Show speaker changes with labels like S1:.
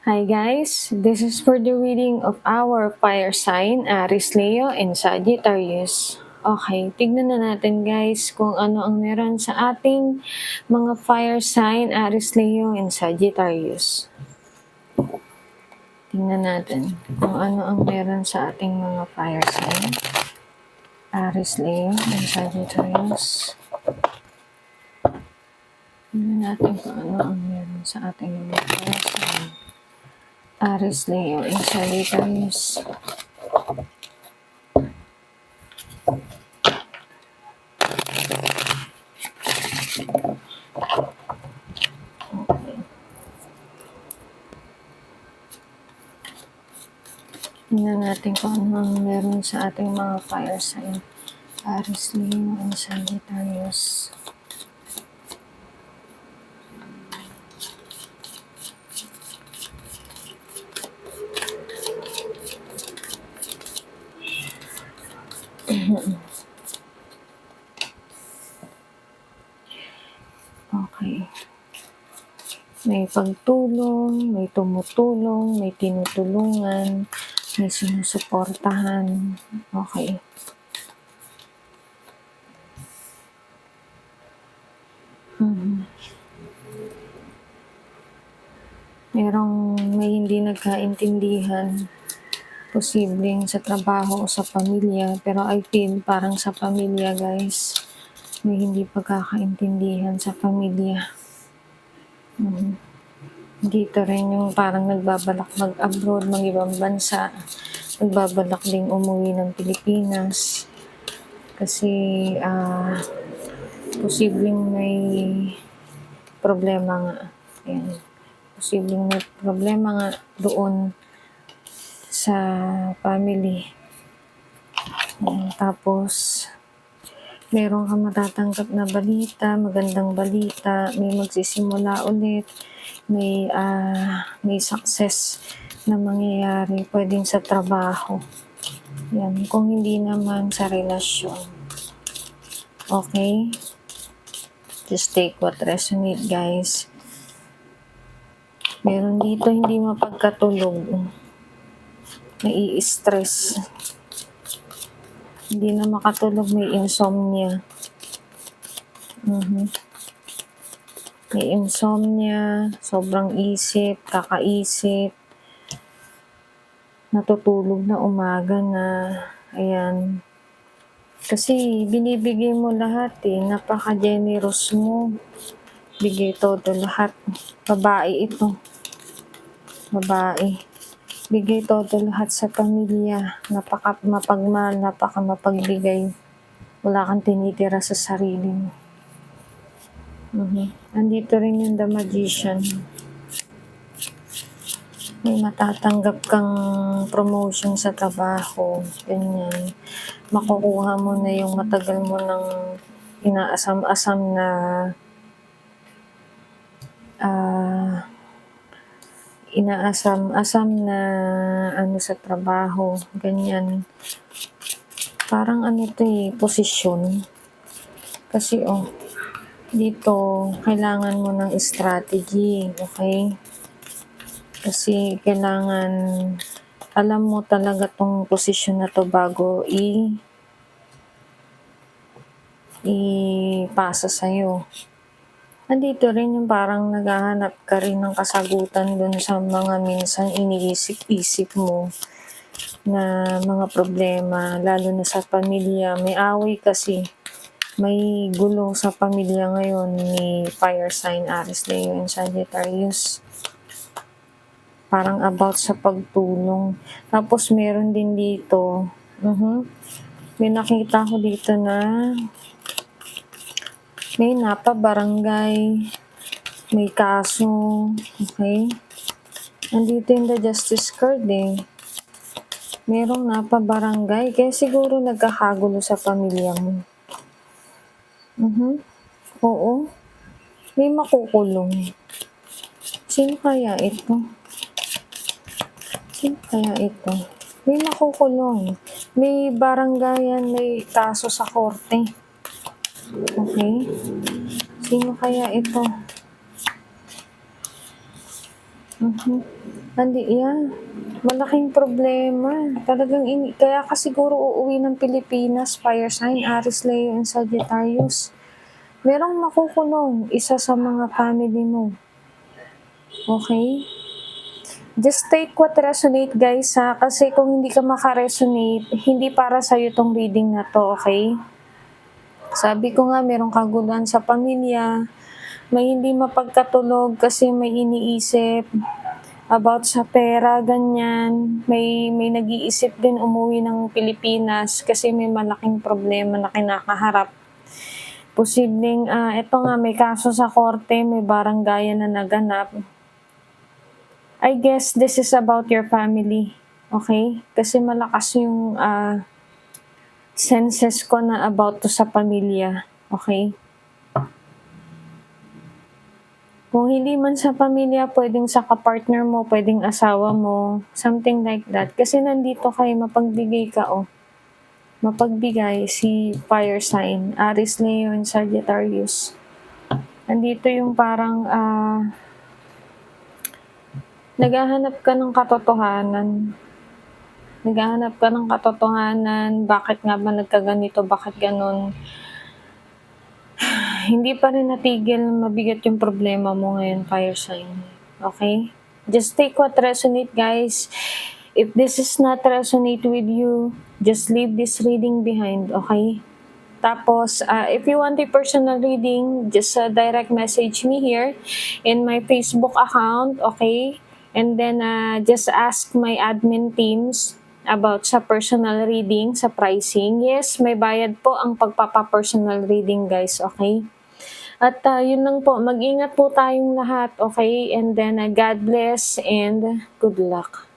S1: Hi guys, this is for the reading of our fire sign, Aries, Leo, and Sagittarius. Okay, tignan na natin guys kung ano ang meron sa ating mga fire sign, Aries, Leo, and Sagittarius. Tignan natin kung ano ang meron sa ating mga fire sign, Aries, Leo, and Sagittarius. Tignan natin kung ano ang meron sa ating mga fire sign, Aries, Leo, and Sagittarius. Tingnan natin kung ano ang meron sa ating mga fire sign, Aries, Leo, and Sagittarius. Okay. May pagtulong, may tumutulong, may tinutulungan, may sinusuportahan. Okay. May hindi nagkaintindihan, posibleng sa trabaho o sa pamilya, pero I feel parang sa pamilya guys, may hindi pagkakaintindihan sa pamilya. Dito rin yung parang nagbabalak mag-abroad, mag-ibang bansa, nagbabalak ding umuwi ng Pilipinas kasi posibleng may problema nga. Ayan. Posibleng may problema nga doon sa family. Ayan. Tapos meron kang matatanggap na balita, magandang balita, may magsisimula ulit, may success na mangyayari, pwedeng sa trabaho. Yan, kung hindi naman sa relasyon. Okay? Just take what resonate, guys. Meron dito hindi mapagkatulog. Nai-stress. Hindi na makatulog, may insomnia. May insomnia, sobrang isip, kakaisip, natutulog na umaga na, ayan. Kasi binibigay mo lahat napaka-generous mo. Bigay todo lahat. Babae ito. Babae. Bigay todo lahat sa pamilya. Napaka-mapagmahal, napaka-mapagbigay. Wala kang tinitira sa sarili mo. Andito rin yung The Magician. May matatanggap kang promotion sa trabaho, ganyan. Makukuha mo na yung matagal mo nang inaasam-asam na sa trabaho, ganyan. Parang posisyon. Kasi dito, kailangan mo ng strategy, okay? Kasi kailangan, alam mo talaga tong posisyon na to bago ipasa sa'yo. Nandito rin yung parang naghahanap ka rin ng kasagutan dun sa mga minsan iniisip-isip mo na mga problema, lalo na sa pamilya. May away kasi. May gulo sa pamilya ngayon ni fire sign, Aries, Leo, and Sagittarius. Parang about sa pagtulong. Tapos meron din dito, may nakita ko dito na may barangay, may kaso, okay? Nandito yung the justice card Merong barangay, kaya siguro nagkakagulo sa pamilya mo. Oo. May makukulong. Sino kaya ito? May makukulong. May barangayan, may kaso sa korte. Okay? Sino kaya ito? Yeah, malaking problema. Talagang kaya ka siguro uuwi ng Pilipinas, fire sign, Aries, Leo, and Sagittarius. Merong makukulong, isa sa mga family mo. Okay? Just take what resonate, guys, ha? Kasi kung hindi ka makaresonate, hindi para sa'yo tong reading na to, okay? Sabi ko nga, merong kaguluhan sa pamilya, may hindi mapagkatulog kasi may iniisip about sa pera, ganyan. May nag-iisip din umuwi ng Pilipinas kasi may malaking problema na kinakaharap. Posibleng, eto nga, may kaso sa korte, may baranggayan na naganap. I guess this is about your family, okay? Kasi malakas yung senses ko na about to sa pamilya, okay? Kung hindi man sa pamilya, pwedeng sa kapartner mo, pwedeng asawa mo, something like that. Kasi nandito kayo, mapagbigay ka, oh. Mapagbigay si fire sign, Aries, Leo, and Sagittarius. Nandito yung parang naghahanap ka ng katotohanan. Naghahanap ka ng katotohanan, bakit nga ba nagkaganito, bakit ganon. Hindi pa rin natigil, mabigat yung problema mo ngayon, fire sign. Okay? Just take what resonate, guys. If this is not resonate with you, just leave this reading behind, okay? Tapos, if you want a personal reading, just direct message me here in my Facebook account, okay? And then, just ask my admin teams about sa personal reading, sa pricing. Yes, may bayad po ang pagpapa-personal reading, guys, okay? At yun lang po, mag-ingat po tayong lahat, okay? And then, God bless and good luck.